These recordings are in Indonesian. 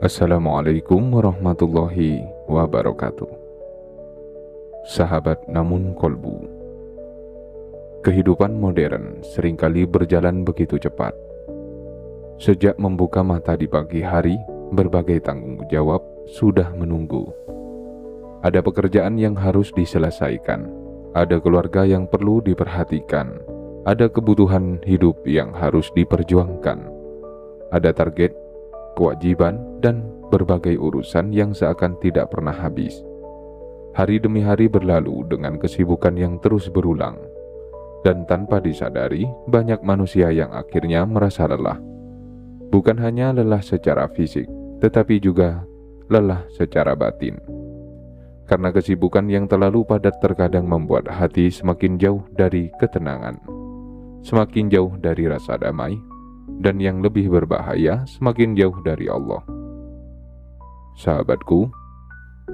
Assalamualaikum warahmatullahi wabarakatuh. Sahabat namun kolbu, kehidupan modern seringkali berjalan begitu cepat. Sejak membuka mata di pagi hari, berbagai tanggung jawab sudah menunggu. Ada pekerjaan yang harus diselesaikan, ada keluarga yang perlu diperhatikan, ada kebutuhan hidup yang harus diperjuangkan, ada target, kewajiban, dan berbagai urusan yang seakan tidak pernah habis. Hari demi hari berlalu dengan kesibukan yang terus berulang, dan tanpa disadari banyak manusia yang akhirnya merasa lelah. Bukan hanya lelah secara fisik, tetapi juga lelah secara batin. Karena kesibukan yang terlalu padat terkadang membuat hati semakin jauh dari ketenangan, semakin jauh dari rasa damai, dan yang lebih berbahaya, semakin jauh dari Allah. Sahabatku,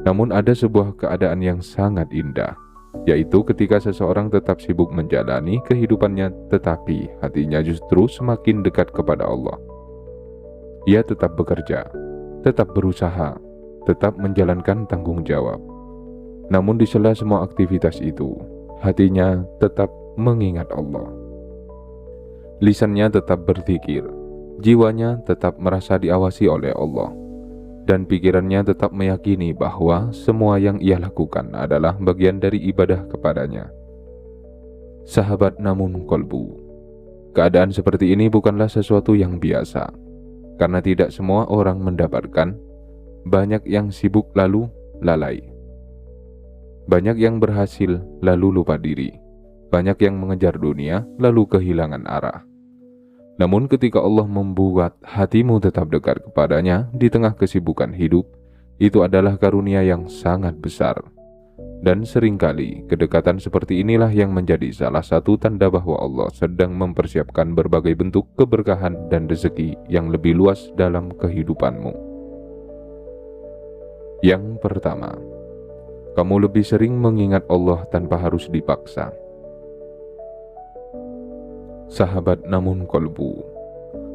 namun ada sebuah keadaan yang sangat indah, yaitu ketika seseorang tetap sibuk menjalani kehidupannya tetapi hatinya justru semakin dekat kepada Allah. Ia tetap bekerja, tetap berusaha, tetap menjalankan tanggung jawab. Namun di sela semua aktivitas itu, hatinya tetap mengingat Allah. Lisannya tetap berzikir, jiwanya tetap merasa diawasi oleh Allah, dan pikirannya tetap meyakini bahwa semua yang ia lakukan adalah bagian dari ibadah kepadanya. Sahabat namun kolbu, keadaan seperti ini bukanlah sesuatu yang biasa, karena tidak semua orang mendapatkan. Banyak yang sibuk lalu lalai, banyak yang berhasil lalu lupa diri, banyak yang mengejar dunia lalu kehilangan arah. Namun ketika Allah membuat hatimu tetap dekat kepadanya di tengah kesibukan hidup, itu adalah karunia yang sangat besar. Dan seringkali kedekatan seperti inilah yang menjadi salah satu tanda bahwa Allah sedang mempersiapkan berbagai bentuk keberkahan dan rezeki yang lebih luas dalam kehidupanmu. Yang pertama, kamu lebih sering mengingat Allah tanpa harus dipaksa. Sahabat namun kolbu,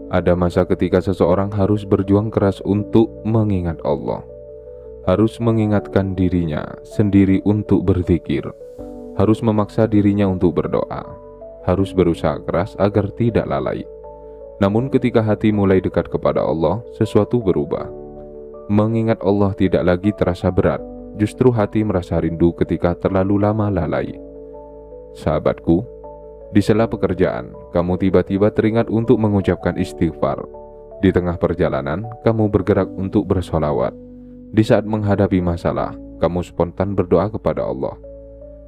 ada masa ketika seseorang harus berjuang keras untuk mengingat Allah, harus mengingatkan dirinya sendiri untuk berzikir, harus memaksa dirinya untuk berdoa, harus berusaha keras agar tidak lalai. Namun ketika hati mulai dekat kepada Allah, sesuatu berubah. Mengingat Allah tidak lagi terasa berat, justru hati merasa rindu ketika terlalu lama lalai. Sahabatku, di sela pekerjaan, kamu tiba-tiba teringat untuk mengucapkan istighfar. Di tengah perjalanan, kamu bergerak untuk bersolawat. Di saat menghadapi masalah, kamu spontan berdoa kepada Allah.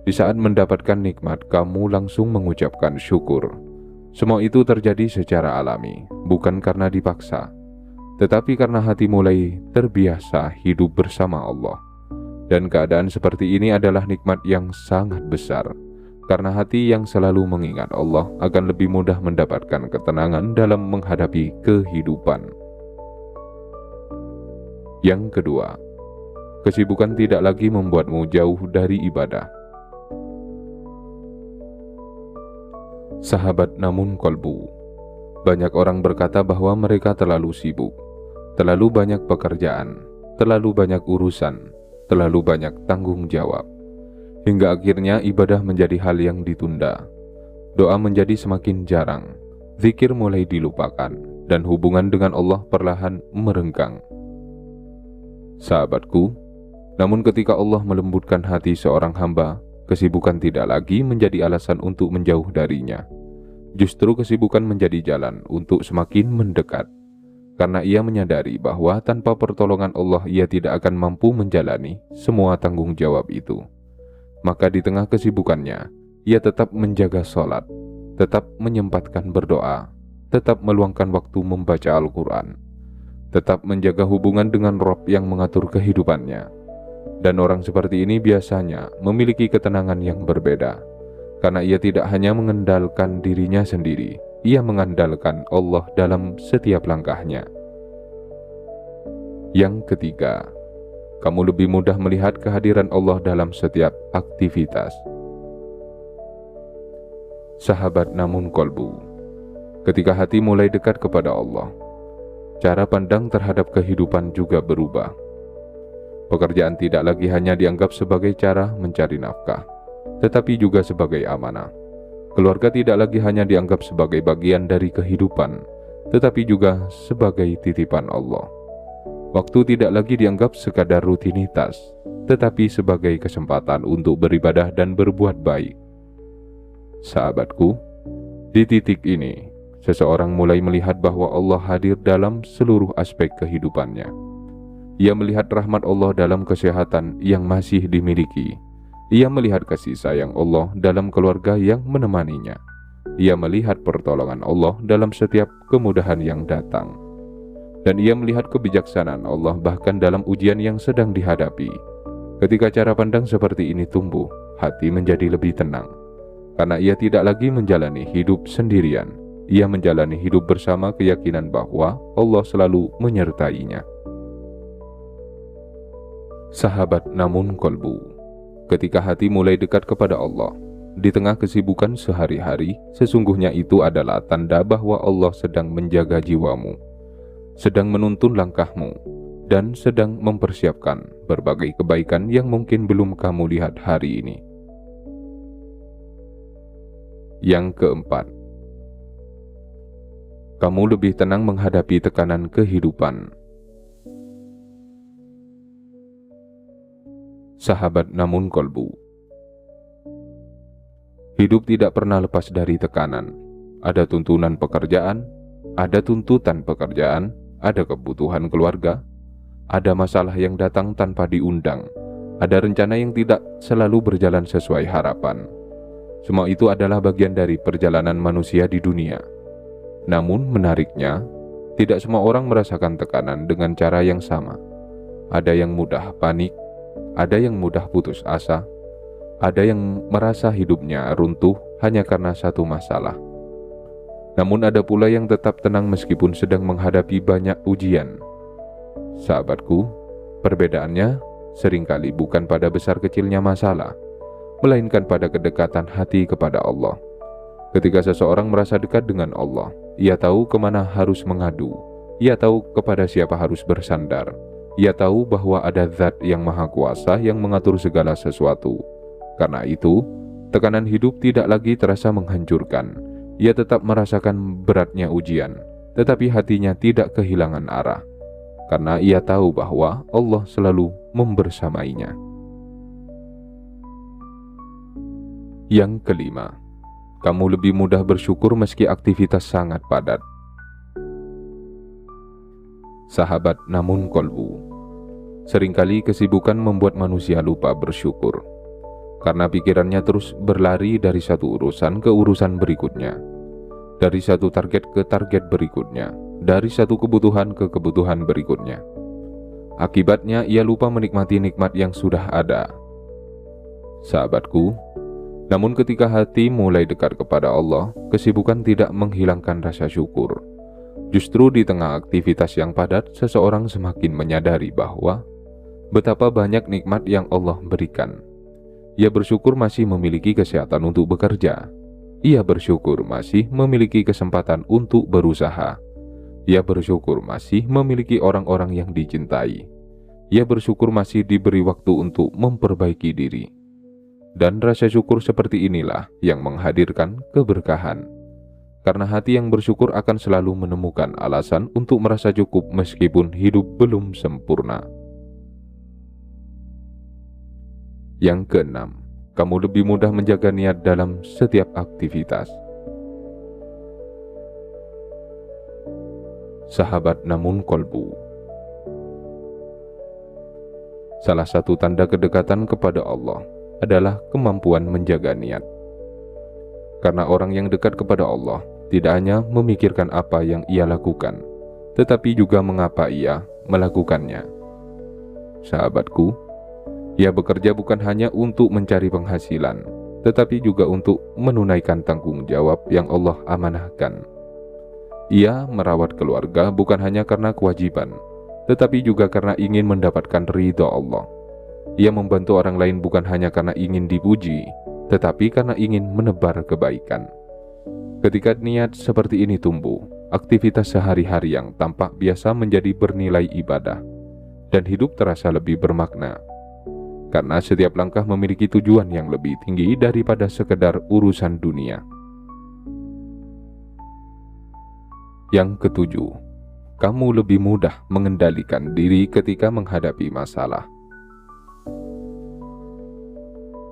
Di saat mendapatkan nikmat, kamu langsung mengucapkan syukur. Semua itu terjadi secara alami, bukan karena dipaksa, tetapi karena hati mulai terbiasa hidup bersama Allah. Dan keadaan seperti ini adalah nikmat yang sangat besar, karena hati yang selalu mengingat Allah akan lebih mudah mendapatkan ketenangan dalam menghadapi kehidupan. Yang kedua, kesibukan tidak lagi membuatmu jauh dari ibadah. Sahabat namun kolbu, banyak orang berkata bahwa mereka terlalu sibuk, terlalu banyak pekerjaan, terlalu banyak urusan, terlalu banyak tanggung jawab, hingga akhirnya ibadah menjadi hal yang ditunda. Doa menjadi semakin jarang, zikir mulai dilupakan, dan hubungan dengan Allah perlahan merenggang. Sahabatku, namun ketika Allah melembutkan hati seorang hamba, kesibukan tidak lagi menjadi alasan untuk menjauh darinya. Justru kesibukan menjadi jalan untuk semakin mendekat, karena ia menyadari bahwa tanpa pertolongan Allah ia tidak akan mampu menjalani semua tanggung jawab itu. Maka di tengah kesibukannya, ia tetap menjaga sholat, tetap menyempatkan berdoa, tetap meluangkan waktu membaca Al-Quran, tetap menjaga hubungan dengan Rabb yang mengatur kehidupannya. Dan orang seperti ini biasanya memiliki ketenangan yang berbeda, karena ia tidak hanya mengandalkan dirinya sendiri, ia mengandalkan Allah dalam setiap langkahnya. Yang ketiga, kamu lebih mudah melihat kehadiran Allah dalam setiap aktivitas. Sahabat namun kolbu, ketika hati mulai dekat kepada Allah, Cara pandang terhadap kehidupan juga berubah. Pekerjaan tidak lagi hanya dianggap sebagai cara mencari nafkah, tetapi juga sebagai amanah. Keluarga tidak lagi hanya dianggap sebagai bagian dari kehidupan, tetapi juga sebagai titipan Allah. Waktu tidak lagi dianggap sekadar rutinitas, tetapi sebagai kesempatan untuk beribadah dan berbuat baik. Sahabatku, di titik ini, seseorang mulai melihat bahwa Allah hadir dalam seluruh aspek kehidupannya. Ia melihat rahmat Allah dalam kesehatan yang masih dimiliki. Ia melihat kasih sayang Allah dalam keluarga yang menemaninya. Ia melihat pertolongan Allah dalam setiap kemudahan yang datang. Dan ia melihat kebijaksanaan Allah bahkan dalam ujian yang sedang dihadapi. Ketika cara pandang seperti ini tumbuh, hati menjadi lebih tenang. Karena ia tidak lagi menjalani hidup sendirian. Ia menjalani hidup bersama keyakinan bahwa Allah selalu menyertainya. Sahabat namun kolbu, ketika hati mulai dekat kepada Allah, di tengah kesibukan sehari-hari, sesungguhnya itu adalah tanda bahwa Allah sedang menjaga jiwamu, sedang menuntun langkahmu, dan sedang mempersiapkan berbagai kebaikan yang mungkin belum kamu lihat hari ini. Yang keempat, kamu lebih tenang menghadapi tekanan kehidupan. Sahabat namun kolbu, hidup tidak pernah lepas dari tekanan. Ada tuntunan pekerjaan, ada tuntutan pekerjaan, ada kebutuhan keluarga, ada masalah yang datang tanpa diundang, ada rencana yang tidak selalu berjalan sesuai harapan. Semua itu adalah bagian dari perjalanan manusia di dunia. Namun menariknya, tidak semua orang merasakan tekanan dengan cara yang sama. Ada yang mudah panik, ada yang mudah putus asa, ada yang merasa hidupnya runtuh hanya karena satu masalah. Namun ada pula yang tetap tenang meskipun sedang menghadapi banyak ujian. Sahabatku, perbedaannya seringkali bukan pada besar kecilnya masalah, melainkan pada kedekatan hati kepada Allah. Ketika seseorang merasa dekat dengan Allah, ia tahu kemana harus mengadu, ia tahu kepada siapa harus bersandar. Ia tahu bahwa ada Zat yang Maha Kuasa yang mengatur segala sesuatu. Karena itu, tekanan hidup tidak lagi terasa menghancurkan. Ia tetap merasakan beratnya ujian, tetapi hatinya tidak kehilangan arah. Karena ia tahu bahwa Allah selalu membersamainya. Yang kelima, kamu lebih mudah bersyukur meski aktivitas sangat padat. Sahabat namun kolbu, seringkali kesibukan membuat manusia lupa bersyukur, karena pikirannya terus berlari dari satu urusan ke urusan berikutnya, dari satu target ke target berikutnya, dari satu kebutuhan ke kebutuhan berikutnya. Akibatnya ia lupa menikmati nikmat yang sudah ada. Sahabatku, namun ketika hati mulai dekat kepada Allah, kesibukan tidak menghilangkan rasa syukur. Justru di tengah aktivitas yang padat, seseorang semakin menyadari bahwa betapa banyak nikmat yang Allah berikan. Ia bersyukur masih memiliki kesehatan untuk bekerja. Ia bersyukur masih memiliki kesempatan untuk berusaha. Ia bersyukur masih memiliki orang-orang yang dicintai. Ia bersyukur masih diberi waktu untuk memperbaiki diri. Dan rasa syukur seperti inilah yang menghadirkan keberkahan. Karena hati yang bersyukur akan selalu menemukan alasan untuk merasa cukup meskipun hidup belum sempurna. Yang keenam, kamu lebih mudah menjaga niat dalam setiap aktivitas. Sahabat namun kolbu, salah satu tanda kedekatan kepada Allah adalah kemampuan menjaga niat. Karena orang yang dekat kepada Allah tidak hanya memikirkan apa yang ia lakukan, tetapi juga mengapa ia melakukannya. Sahabatku, ia bekerja bukan hanya untuk mencari penghasilan, tetapi juga untuk menunaikan tanggung jawab yang Allah amanahkan. Ia merawat keluarga bukan hanya karena kewajiban, tetapi juga karena ingin mendapatkan ridha Allah. Ia membantu orang lain bukan hanya karena ingin dipuji, tetapi karena ingin menebar kebaikan. Ketika niat seperti ini tumbuh, aktivitas sehari-hari yang tampak biasa menjadi bernilai ibadah, dan hidup terasa lebih bermakna. Karena setiap langkah memiliki tujuan yang lebih tinggi daripada sekedar urusan dunia. Yang ketujuh, kamu lebih mudah mengendalikan diri ketika menghadapi masalah.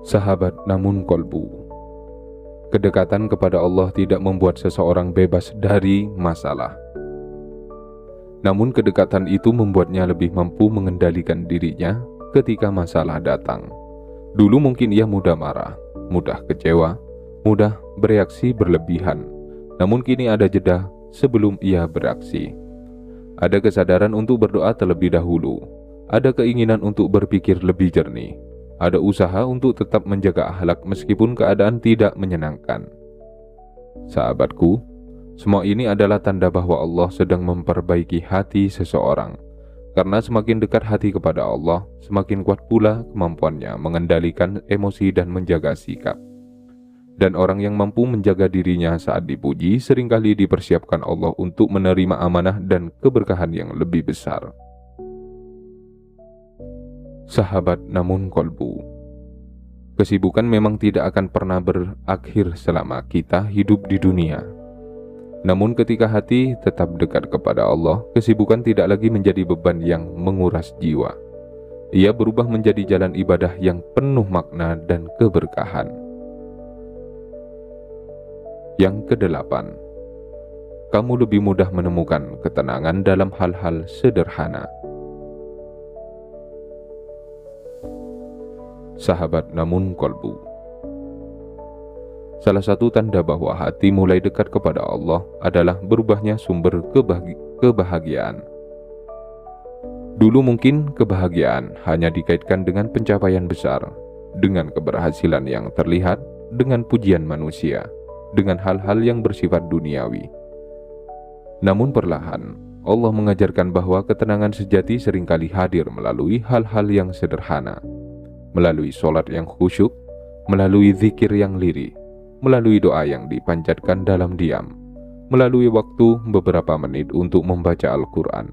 Sahabat namun kolbu, kedekatan kepada Allah tidak membuat seseorang bebas dari masalah. Namun kedekatan itu membuatnya lebih mampu mengendalikan dirinya ketika masalah datang. Dulu mungkin ia mudah marah, mudah kecewa, mudah bereaksi berlebihan. Namun kini ada jeda sebelum ia beraksi. Ada kesadaran untuk berdoa terlebih dahulu. Ada keinginan untuk berpikir lebih jernih. Ada usaha untuk tetap menjaga akhlak meskipun keadaan tidak menyenangkan. Sahabatku, semua ini adalah tanda bahwa Allah sedang memperbaiki hati seseorang. Karena semakin dekat hati kepada Allah, semakin kuat pula kemampuannya mengendalikan emosi dan menjaga sikap. Dan orang yang mampu menjaga dirinya saat dipuji seringkali dipersiapkan Allah untuk menerima amanah dan keberkahan yang lebih besar. Sahabat namun kolbu, kesibukan memang tidak akan pernah berakhir selama kita hidup di dunia. Namun ketika hati tetap dekat kepada Allah, kesibukan tidak lagi menjadi beban yang menguras jiwa. Ia berubah menjadi jalan ibadah yang penuh makna dan keberkahan. Yang kedelapan, kamu lebih mudah menemukan ketenangan dalam hal-hal sederhana. Sahabat namun kolbu, salah satu tanda bahwa hati mulai dekat kepada Allah adalah berubahnya sumber kebahagiaan. Dulu mungkin kebahagiaan hanya dikaitkan dengan pencapaian besar, dengan keberhasilan yang terlihat, dengan pujian manusia, dengan hal-hal yang bersifat duniawi. Namun perlahan, Allah mengajarkan bahwa ketenangan sejati seringkali hadir melalui hal-hal yang sederhana, melalui sholat yang khusyuk, melalui zikir yang lirih, melalui doa yang dipanjatkan dalam diam, melalui waktu beberapa menit untuk membaca Al-Quran,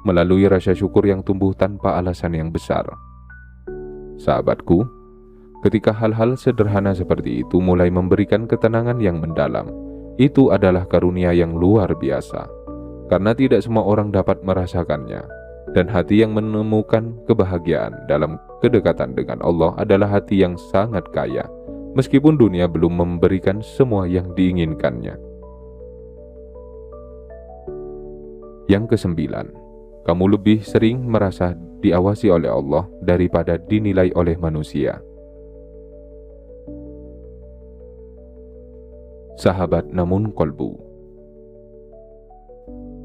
melalui rasa syukur yang tumbuh tanpa alasan yang besar. Sahabatku, ketika hal-hal sederhana seperti itu mulai memberikan ketenangan yang mendalam, itu adalah karunia yang luar biasa, karena tidak semua orang dapat merasakannya. Dan hati yang menemukan kebahagiaan dalam kedekatan dengan Allah adalah hati yang sangat kaya, meskipun dunia belum memberikan semua yang diinginkannya. Yang kesembilan, kamu lebih sering merasa diawasi oleh Allah daripada dinilai oleh manusia. Sahabat namun kolbu,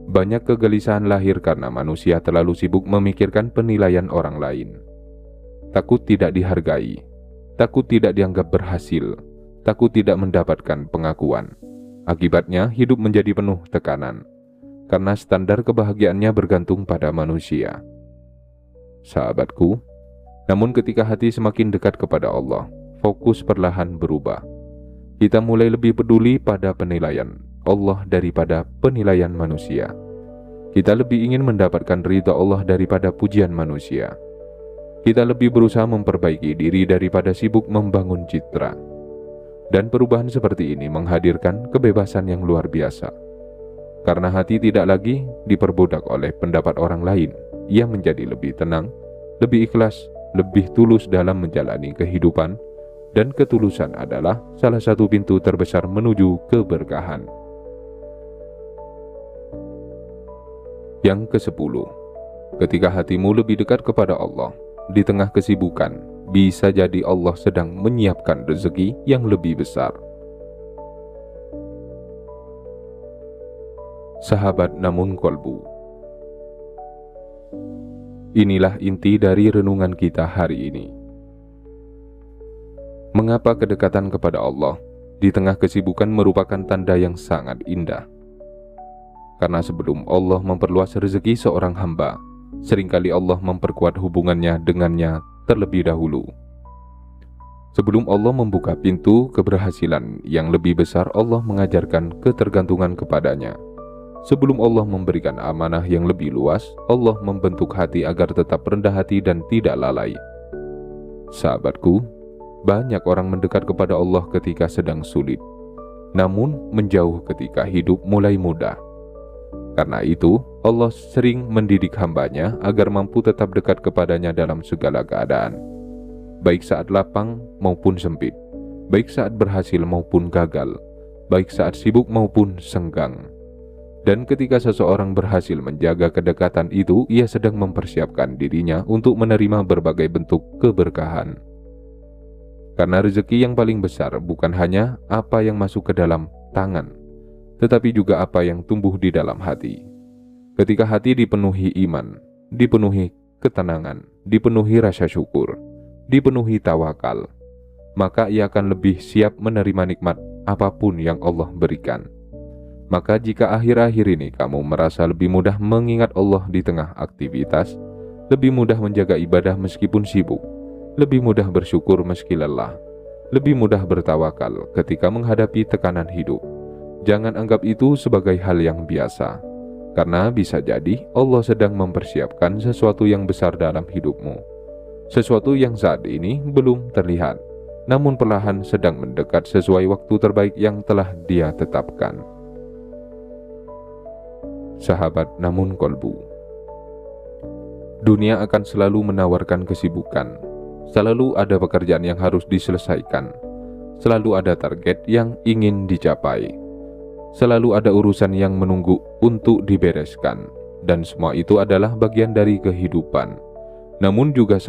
banyak kegelisahan lahir karena manusia terlalu sibuk memikirkan penilaian orang lain. Takut tidak dihargai, takut tidak dianggap berhasil, takut tidak mendapatkan pengakuan. Akibatnya hidup menjadi penuh tekanan, karena standar kebahagiaannya bergantung pada manusia. Sahabatku, namun ketika hati semakin dekat kepada Allah, fokus perlahan berubah. Kita mulai lebih peduli pada penilaian Allah daripada penilaian manusia. Kita lebih ingin mendapatkan ridha Allah daripada pujian manusia. Kita lebih berusaha memperbaiki diri daripada sibuk membangun citra. Dan perubahan seperti ini menghadirkan kebebasan yang luar biasa. Karena hati tidak lagi diperbudak oleh pendapat orang lain, ia menjadi lebih tenang, lebih ikhlas, lebih tulus dalam menjalani kehidupan, dan ketulusan adalah salah satu pintu terbesar menuju keberkahan. Yang ke-10, ketika hatimu lebih dekat kepada Allah, di tengah kesibukan, bisa jadi Allah sedang menyiapkan rezeki yang lebih besar. Sahabat namun kolbu, inilah inti dari renungan kita hari ini. Mengapa kedekatan kepada Allah di tengah kesibukan merupakan tanda yang sangat indah? Karena sebelum Allah memperluas rezeki seorang hamba, seringkali Allah memperkuat hubungannya dengannya terlebih dahulu. Sebelum Allah membuka pintu keberhasilan yang lebih besar, Allah mengajarkan ketergantungan kepadanya. Sebelum Allah memberikan amanah yang lebih luas, Allah membentuk hati agar tetap rendah hati dan tidak lalai. Sahabatku, banyak orang mendekat kepada Allah ketika sedang sulit, namun menjauh ketika hidup mulai mudah. Karena itu, Allah sering mendidik hambanya agar mampu tetap dekat kepadanya dalam segala keadaan, baik saat lapang maupun sempit, baik saat berhasil maupun gagal, baik saat sibuk maupun senggang. Dan ketika seseorang berhasil menjaga kedekatan itu, ia sedang mempersiapkan dirinya untuk menerima berbagai bentuk keberkahan. Karena rezeki yang paling besar bukan hanya apa yang masuk ke dalam tangan, tetapi juga apa yang tumbuh di dalam hati. Ketika hati dipenuhi iman, dipenuhi ketenangan, dipenuhi rasa syukur, dipenuhi tawakal, maka ia akan lebih siap menerima nikmat apapun yang Allah berikan. Maka jika akhir-akhir ini kamu merasa lebih mudah mengingat Allah di tengah aktivitas, lebih mudah menjaga ibadah meskipun sibuk, lebih mudah bersyukur meski lelah, lebih mudah bertawakal ketika menghadapi tekanan hidup, jangan anggap itu sebagai hal yang biasa, karena bisa jadi Allah sedang mempersiapkan sesuatu yang besar dalam hidupmu. Sesuatu yang saat ini belum terlihat, namun perlahan sedang mendekat sesuai waktu terbaik yang telah Dia tetapkan. Sahabat namun kolbu, dunia akan selalu menawarkan kesibukan, selalu ada pekerjaan yang harus diselesaikan, selalu ada target yang ingin dicapai, selalu ada urusan yang menunggu untuk dibereskan, dan semua itu adalah bagian dari kehidupan. Namun jangan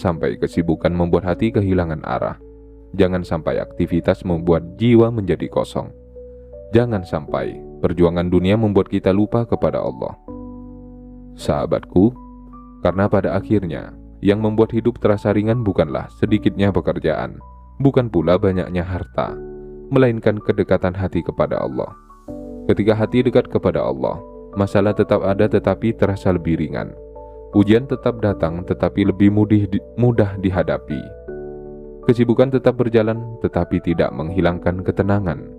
sampai kesibukan membuat hati kehilangan arah. Jangan sampai aktivitas membuat jiwa menjadi kosong. Jangan sampai perjuangan dunia membuat kita lupa kepada Allah. Sahabatku, karena pada akhirnya yang membuat hidup terasa ringan bukanlah sedikitnya pekerjaan, bukan pula banyaknya harta, melainkan kedekatan hati kepada Allah. Ketika hati dekat kepada Allah, masalah tetap ada tetapi terasa lebih ringan. Ujian tetap datang tetapi lebih mudah dihadapi. Kesibukan tetap berjalan tetapi tidak menghilangkan ketenangan.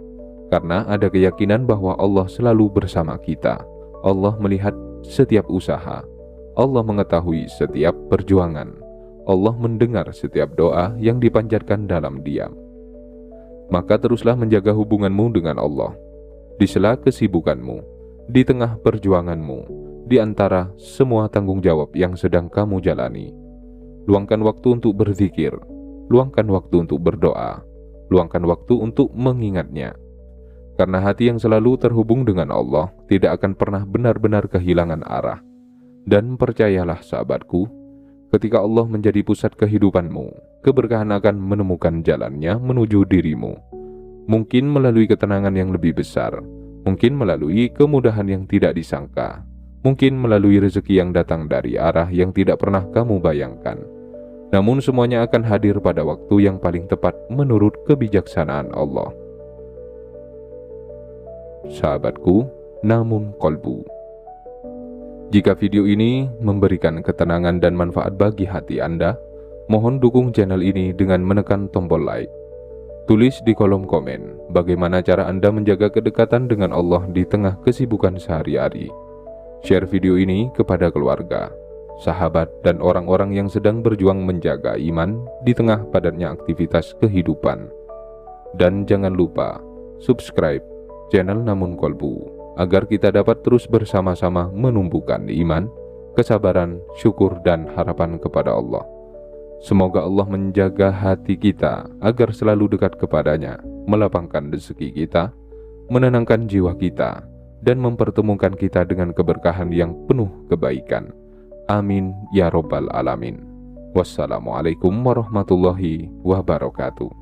Karena ada keyakinan bahwa Allah selalu bersama kita. Allah melihat setiap usaha. Allah mengetahui setiap perjuangan. Allah mendengar setiap doa yang dipanjatkan dalam diam. Maka teruslah menjaga hubunganmu dengan Allah. Di sela kesibukanmu, di tengah perjuanganmu, di antara semua tanggung jawab yang sedang kamu jalani. Luangkan waktu untuk berzikir, luangkan waktu untuk berdoa, luangkan waktu untuk mengingatnya. Karena hati yang selalu terhubung dengan Allah tidak akan pernah benar-benar kehilangan arah. Dan percayalah sahabatku, ketika Allah menjadi pusat kehidupanmu, keberkahan akan menemukan jalannya menuju dirimu. Mungkin melalui ketenangan yang lebih besar, mungkin melalui kemudahan yang tidak disangka, mungkin melalui rezeki yang datang dari arah yang tidak pernah kamu bayangkan. Namun semuanya akan hadir pada waktu yang paling tepat menurut kebijaksanaan Allah. Sahabatku, namun kolbu, jika video ini memberikan ketenangan dan manfaat bagi hati Anda, mohon dukung channel ini dengan menekan tombol like. Tulis di kolom komen bagaimana cara Anda menjaga kedekatan dengan Allah di tengah kesibukan sehari-hari. Share video ini kepada keluarga, sahabat, dan orang-orang yang sedang berjuang menjaga iman di tengah padatnya aktivitas kehidupan. Dan jangan lupa subscribe channel Namun Kolbu agar kita dapat terus bersama-sama menumbuhkan iman, kesabaran, syukur, dan harapan kepada Allah. Semoga Allah menjaga hati kita agar selalu dekat kepadanya, melapangkan rezeki kita, menenangkan jiwa kita, dan mempertemukan kita dengan keberkahan yang penuh kebaikan. Amin ya Rabbal Alamin. Wassalamualaikum warahmatullahi wabarakatuh.